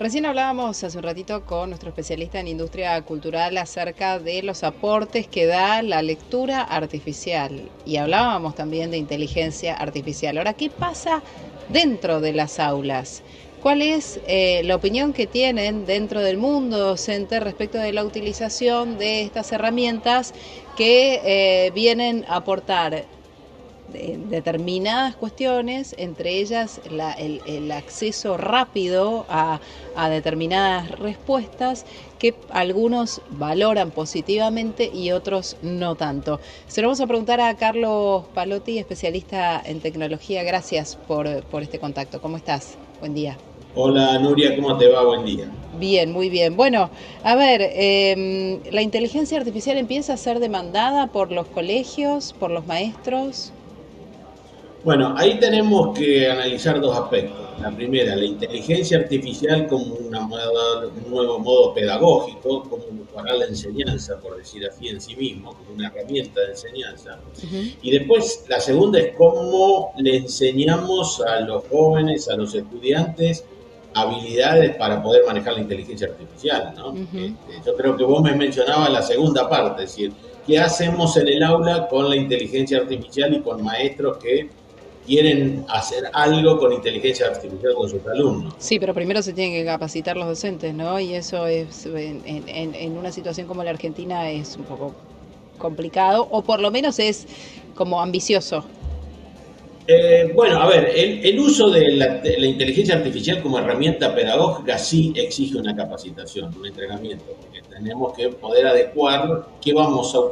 Recién hablábamos hace un ratito con nuestro especialista en industria cultural acerca de los aportes que da la lectura artificial y hablábamos también de inteligencia artificial. Ahora, ¿qué pasa dentro de las aulas? ¿Cuál es la opinión que tienen dentro del mundo docente respecto de la utilización de estas herramientas que vienen a aportar determinadas cuestiones, entre ellas el acceso rápido a determinadas respuestas que algunos valoran positivamente y otros no tanto? Se lo vamos a preguntar a Carlos Palotti, especialista en tecnología. Gracias por este contacto. ¿Cómo estás? Buen día. Hola Nuria, ¿cómo te va? Buen día. Bien, muy bien. Bueno, a ver, la inteligencia artificial empieza a ser demandada por los colegios, por los maestros. Bueno, ahí tenemos que analizar dos aspectos. La primera, la inteligencia artificial como un nuevo modo pedagógico, como para la enseñanza, por decir así en sí mismo, como una herramienta de enseñanza. Uh-huh. Y después, la segunda es cómo le enseñamos a los jóvenes, a los estudiantes, habilidades para poder manejar la inteligencia artificial, ¿no? Uh-huh. Yo creo que vos me mencionabas la segunda parte, es decir, ¿qué hacemos en el aula con la inteligencia artificial y con maestros que quieren hacer algo con inteligencia artificial con sus alumnos? Sí, pero primero se tienen que capacitar los docentes, ¿no? Y eso es, en una situación como la Argentina es un poco complicado, o por lo menos es como ambicioso. Bueno, a ver, el uso de la inteligencia artificial como herramienta pedagógica sí exige una capacitación, un entrenamiento, porque tenemos que poder adecuar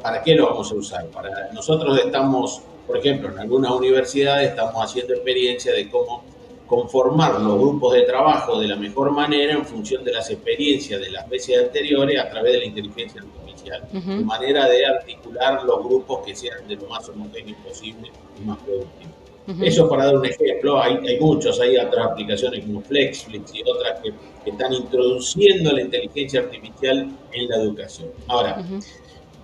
para qué lo vamos a usar. Nosotros estamos, por ejemplo, en algunas universidades estamos haciendo experiencia de cómo conformar los grupos de trabajo de la mejor manera en función de las experiencias de las veces anteriores a través de la inteligencia artificial, de Uh-huh. manera de articular los grupos que sean de lo más homogéneos posible y más productivos. Uh-huh. Eso para dar un ejemplo, hay muchos, hay otras aplicaciones como Flexflix y otras que están introduciendo la inteligencia artificial en la educación. Ahora, Uh-huh.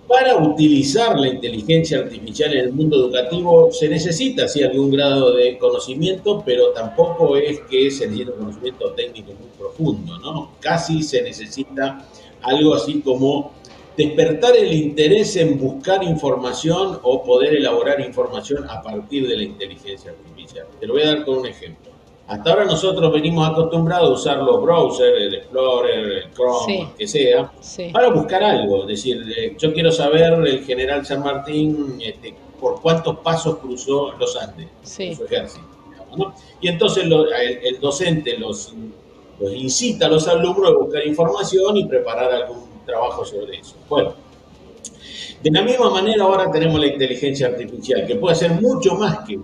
para utilizar la inteligencia artificial en el mundo educativo se necesita sí algún grado de conocimiento, pero tampoco es que se necesita un conocimiento técnico muy profundo, ¿no? Casi se necesita algo así como despertar el interés en buscar información o poder elaborar información a partir de la inteligencia artificial. Te lo voy a dar con un ejemplo. Hasta ahora nosotros venimos acostumbrados a usar los browsers, el Explorer, el Chrome, Sí, el que sea, sí. para buscar algo. Es decir, yo quiero saber el general San Martín por cuántos pasos cruzó los Andes con Sí. su ejército, digamos, ¿no? Y entonces el docente los incita a los alumnos a buscar información y preparar algún trabajo sobre eso. Bueno, de la misma manera ahora tenemos la inteligencia artificial, que puede hacer mucho más que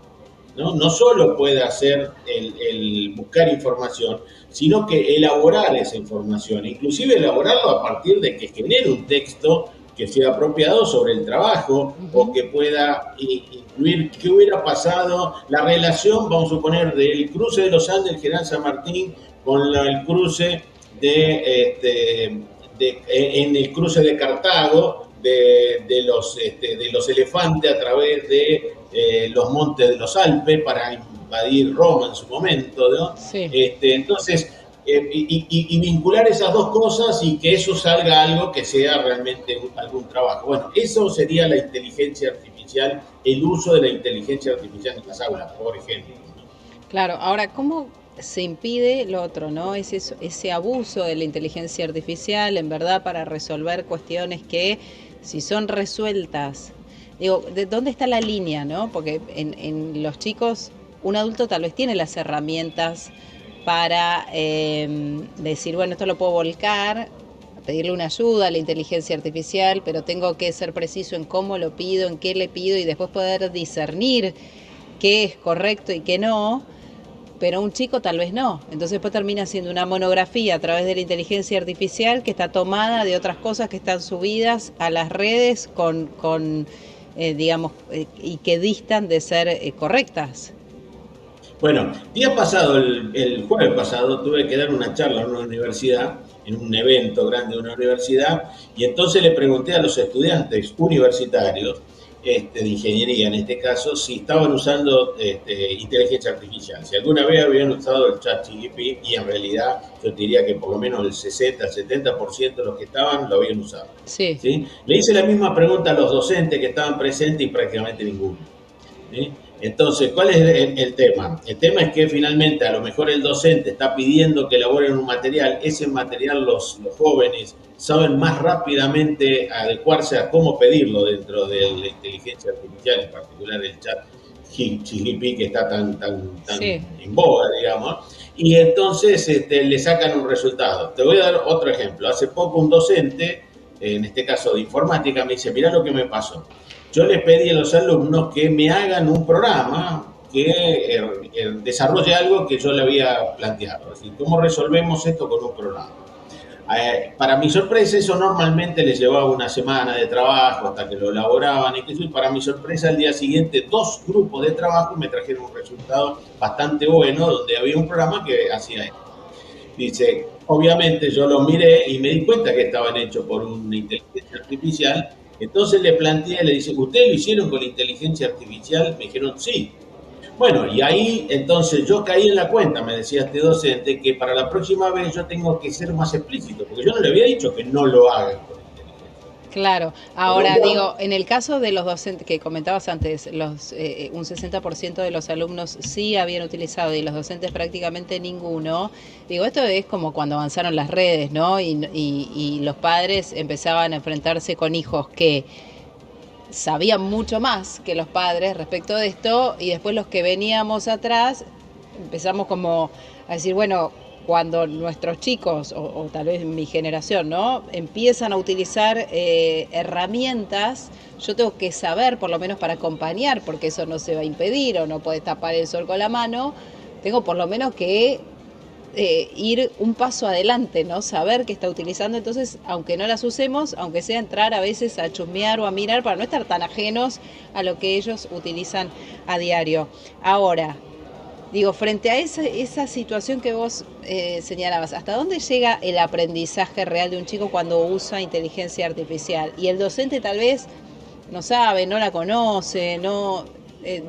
no solo puede hacer el buscar información, sino que elaborar esa información, inclusive elaborarlo a partir de que genere un texto que sea apropiado sobre el trabajo o Uh-huh. que pueda incluir qué hubiera pasado, la relación, vamos a suponer, del cruce de los Andes del General San Martín con el cruce en el cruce de Cartago de los elefantes a través de los montes de los Alpes para invadir Roma en su momento, ¿no? Sí. Entonces, y vincular esas dos cosas y que eso salga algo que sea realmente algún trabajo. Bueno, eso sería la inteligencia artificial, el uso de la inteligencia artificial en las aulas, por ejemplo, ¿no? Claro, ahora, ¿cómo se impide lo otro, no? Ese abuso de la inteligencia artificial, en verdad, para resolver cuestiones que, si son resueltas, digo, ¿de dónde está la línea, no? Porque en los chicos, un adulto tal vez tiene las herramientas para decir, bueno, esto lo puedo volcar, pedirle una ayuda a la inteligencia artificial, pero tengo que ser preciso en cómo lo pido, en qué le pido y después poder discernir qué es correcto y qué no, pero un chico tal vez no. Entonces después termina siendo una monografía a través de la inteligencia artificial que está tomada de otras cosas que están subidas a las redes digamos, y que distan de ser correctas. Bueno, día pasado, el jueves pasado, tuve que dar una charla en una universidad, en un evento grande de una universidad, y entonces le pregunté a los estudiantes universitarios de ingeniería en este caso, si estaban usando inteligencia artificial. Si alguna vez habían usado el ChatGPT, y en realidad yo diría que por lo menos el 60, el 70% de los que estaban lo habían usado. Sí. ¿Sí? Le hice la misma pregunta a los docentes que estaban presentes y prácticamente ninguno. ¿Sí? Entonces, ¿cuál es el tema? El tema es que finalmente a lo mejor el docente está pidiendo que elaboren un material, ese material los jóvenes saben más rápidamente adecuarse a cómo pedirlo dentro de la inteligencia artificial, en particular el chat GPT que está tan Sí. en boga, digamos, y entonces le sacan un resultado. Te voy a dar otro ejemplo. Hace poco un docente, en este caso de informática, me dice, mirá lo que me pasó. Yo les pedí a los alumnos que me hagan un programa que desarrolle algo que yo le había planteado. Así, ¿cómo resolvemos esto con un programa? Para mi sorpresa, eso normalmente les llevaba una semana de trabajo hasta que lo elaboraban y para mi sorpresa, al día siguiente, 2 grupos de trabajo me trajeron un resultado bastante bueno, donde había un programa que hacía esto. Dice, obviamente yo lo miré y me di cuenta que estaban hechos por una inteligencia artificial. Entonces le planteé, le dice, ¿ustedes lo hicieron con la inteligencia artificial? Me dijeron, sí. Bueno, y ahí entonces yo caí en la cuenta, me decía este docente, que para la próxima vez yo tengo que ser más explícito, porque yo no le había dicho que no lo hagan con inteligencia. Claro, Por lo ahora cual, digo, en el caso de los docentes que comentabas antes, un 60% de los alumnos sí habían utilizado y los docentes prácticamente ninguno, digo, esto es como cuando avanzaron las redes, ¿no? Y los padres empezaban a enfrentarse con hijos que sabían mucho más que los padres respecto de esto y después los que veníamos atrás empezamos como a decir, bueno, cuando nuestros chicos, o tal vez mi generación, ¿no? Empiezan a utilizar herramientas, yo tengo que saber, por lo menos para acompañar, porque eso no se va a impedir o no puedes tapar el sol con la mano, tengo por lo menos que ir un paso adelante, ¿no? Saber qué está utilizando, entonces, aunque no las usemos, aunque sea entrar a veces a chusmear o a mirar para no estar tan ajenos a lo que ellos utilizan a diario. Ahora, digo, frente a esa situación que vos señalabas, ¿hasta dónde llega el aprendizaje real de un chico cuando usa inteligencia artificial? Y el docente tal vez no sabe, no la conoce, no...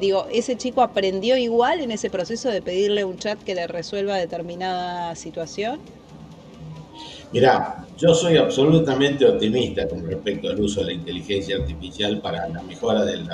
digo, ¿ese chico aprendió igual en ese proceso de pedirle un chat que le resuelva determinada situación? mirá, yo soy absolutamente optimista con respecto al uso de la inteligencia artificial para la mejora del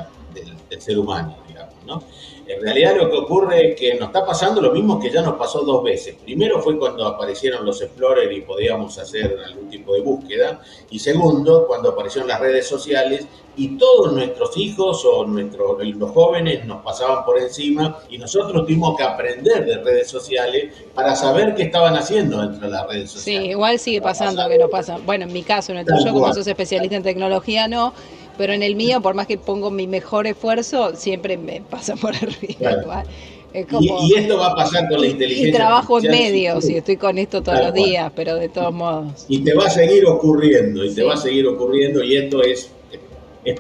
ser humano, digamos, ¿no? En realidad lo que ocurre es que nos está pasando lo mismo que ya nos pasó 2 veces. Primero fue cuando aparecieron los Explorer y podíamos hacer algún tipo de búsqueda. Y segundo, cuando aparecieron las redes sociales y todos nuestros hijos o los jóvenes nos pasaban por encima y nosotros tuvimos que aprender de redes sociales para saber qué estaban haciendo dentro de las redes Sí, sociales. igual sigue pasando que nos pasa. Bueno, en mi caso, en el Tal tuyo, como cual. sos especialista en tecnología, no. Pero en el mío, por más que pongo mi mejor esfuerzo, siempre me pasa por arriba Claro. igual. Es como... Y esto va a pasar con la Y inteligencia trabajo en artificial si medios y tú, estoy con esto todos tal los cual. días, pero de todos modos. Y te va a seguir ocurriendo, y te va a Sí. seguir ocurriendo, y esto es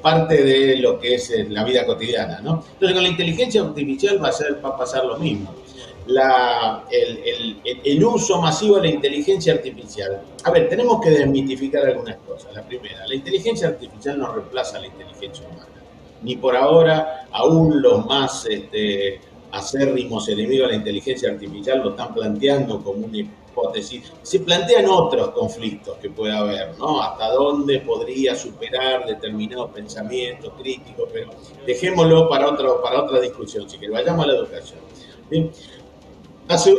parte de lo que es la vida cotidiana, ¿no? Entonces con la inteligencia artificial va a pasar lo mismo. El uso masivo de la inteligencia artificial. A ver, tenemos que desmitificar algunas cosas. La primera, la inteligencia artificial no reemplaza a la inteligencia humana. Ni por ahora, aún los más acérrimos enemigos de la inteligencia artificial lo están planteando como una hipótesis. Se plantean otros conflictos que puede haber, ¿no? Hasta dónde podría superar determinados pensamientos críticos, pero dejémoslo para otra discusión, si que vayamos a la educación. ¿Sí? Hace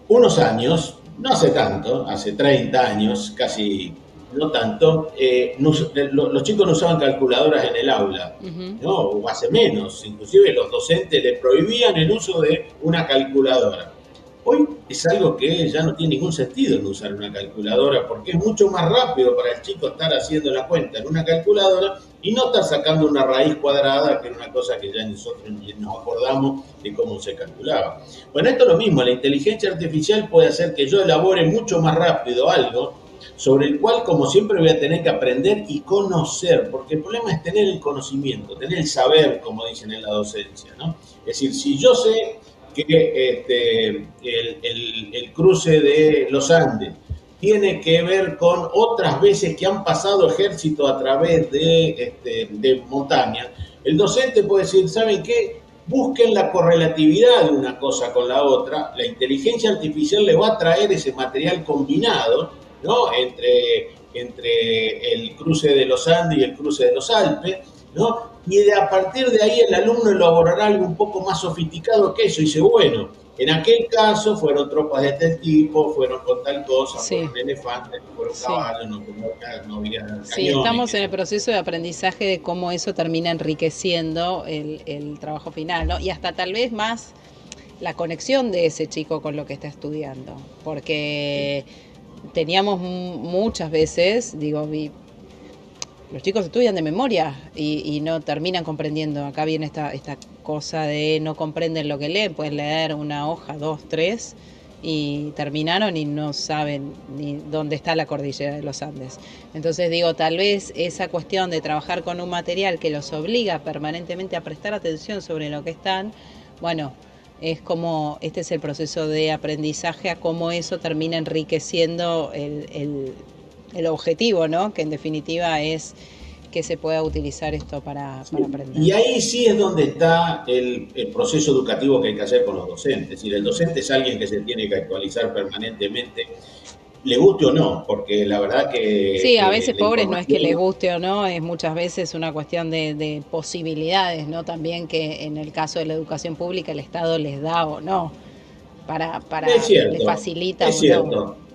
unos años, no hace tanto, hace 30 años, casi no tanto, los chicos no usaban calculadoras en el aula, Ujú. ¿no? O hace menos, inclusive los docentes le prohibían el uso de una calculadora. Hoy es algo que ya no tiene ningún sentido en usar una calculadora porque es mucho más rápido para el chico estar haciendo la cuenta en una calculadora y no estar sacando una raíz cuadrada, que era una cosa que ya nosotros nos acordamos de cómo se calculaba. Bueno, esto es lo mismo, la inteligencia artificial puede hacer que yo elabore mucho más rápido algo sobre el cual, como siempre, voy a tener que aprender y conocer, porque el problema es tener el conocimiento, tener el saber, como dicen en la docencia, ¿no? Es decir, si yo sé que el cruce de los Andes tiene que ver con otras veces que han pasado ejércitos a través de montañas, el docente puede decir, ¿saben qué? Busquen la correlatividad de una cosa con la otra, la inteligencia artificial le va a traer ese material combinado, ¿no? Entre el cruce de los Andes y el cruce de los Alpes, ¿no? Y a partir de ahí el alumno elaborará algo un poco más sofisticado que eso, y dice, bueno, en aquel caso fueron tropas de este tipo, fueron con tal cosa, Sí. fueron elefantes, fueron Sí. caballos, no había cañones. Sí, estamos en el proceso de aprendizaje de cómo eso termina enriqueciendo el trabajo final, ¿no? Y hasta tal vez más la conexión de ese chico con lo que está estudiando, porque teníamos muchas veces, digo, los chicos estudian de memoria y no terminan comprendiendo. Acá viene esta cosa de no comprenden lo que leen, pueden leer una hoja, 2, 3, y terminaron y no saben ni dónde está la cordillera de los Andes. Entonces digo, tal vez esa cuestión de trabajar con un material que los obliga permanentemente a prestar atención sobre lo que están, bueno, es como, este es el proceso de aprendizaje, a cómo eso termina enriqueciendo el objetivo, ¿no? Que en definitiva es que se pueda utilizar esto para aprender. Y ahí sí es donde está el proceso educativo que hay que hacer con los docentes. Es decir, el docente es alguien que se tiene que actualizar permanentemente, le guste o no, porque la verdad que... Sí, a veces, pobres, no es que les guste o no, es muchas veces una cuestión de posibilidades, ¿no? También que en el caso de la educación pública el Estado les da o no, para Es cierto, les facilita es o cierto. no.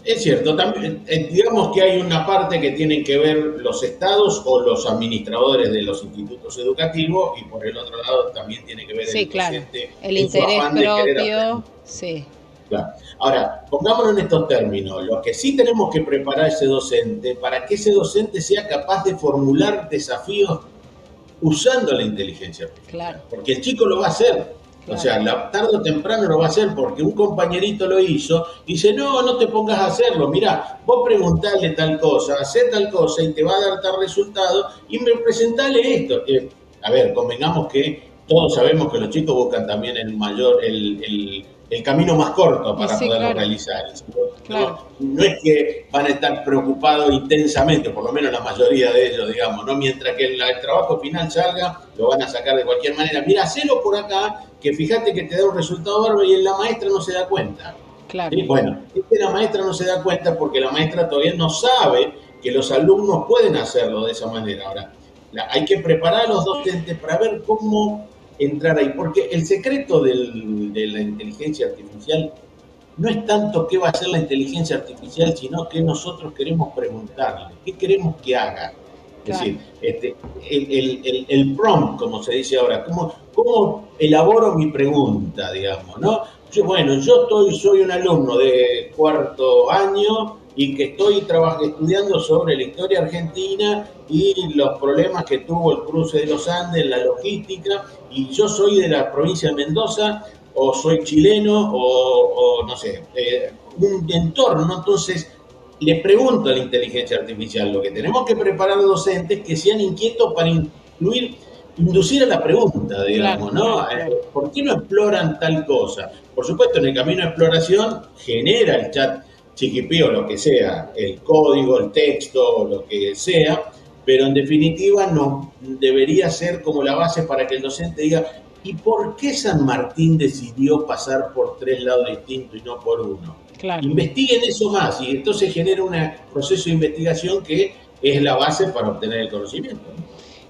Es cierto, también, digamos que hay una parte que tienen que ver los estados o los administradores de los institutos educativos, y por el otro lado también tiene que ver Sí, el claro, docente el en su interés afán de querer aprender. propio, sí. Claro. Ahora, pongámoslo en estos términos, lo que sí tenemos que preparar a ese docente para que ese docente sea capaz de formular desafíos usando la inteligencia artificial, Claro. porque el chico lo va a hacer. Claro. O sea, tarde o temprano lo va a hacer porque un compañerito lo hizo y dice, no te pongas a hacerlo, mirá, vos preguntale tal cosa, hacé tal cosa y te va a dar tal resultado y me presentale esto. A ver, convengamos que todos sabemos que los chicos buscan también el camino más corto para sí, poderlo claro. realizar. Claro. No es que van a estar preocupados intensamente, por lo menos la mayoría de ellos, digamos, ¿no? Mientras que el trabajo final salga, lo van a sacar de cualquier manera. Mira, hacelo por acá, que fíjate que te da un resultado bárbaro, y la maestra no se da cuenta. Claro. ¿Sí? Bueno, es que la maestra no se da cuenta porque la maestra todavía no sabe que los alumnos pueden hacerlo de esa manera. Ahora, hay que preparar a los docentes para ver cómo entrar ahí, porque el secreto de la inteligencia artificial no es tanto qué va a hacer la inteligencia artificial, sino qué nosotros queremos preguntarle, qué queremos que haga. Es Claro. decir, el prompt, como se dice ahora, cómo elaboro mi pregunta, digamos, ¿no? Yo soy un alumno de cuarto año y que estoy estudiando sobre la historia argentina y los problemas que tuvo el cruce de los Andes, la logística, y yo soy de la provincia de Mendoza, o soy chileno, o no sé, un entorno. Entonces, le pregunto a la inteligencia artificial, lo que tenemos que preparar a los docentes que sean inquietos para inducir a la pregunta, digamos, claro, ¿no? claro. ¿Por qué no exploran tal cosa? Por supuesto, en el camino de exploración genera el chat chiquipí o lo que sea, el código, el texto, lo que sea, pero en definitiva no debería ser como la base para que el docente diga, ¿y por qué San Martín decidió pasar por 3 lados distintos y no por uno? Claro. Investiguen eso más y entonces genera un proceso de investigación que es la base para obtener el conocimiento.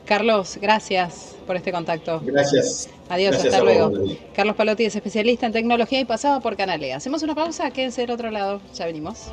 Carlos, gracias por este contacto. Gracias. Adiós, Gracias hasta luego. vos, Carlos Palotti es especialista en tecnología y pasaba por Canalea. Hacemos una pausa, quédense del otro lado, ya venimos.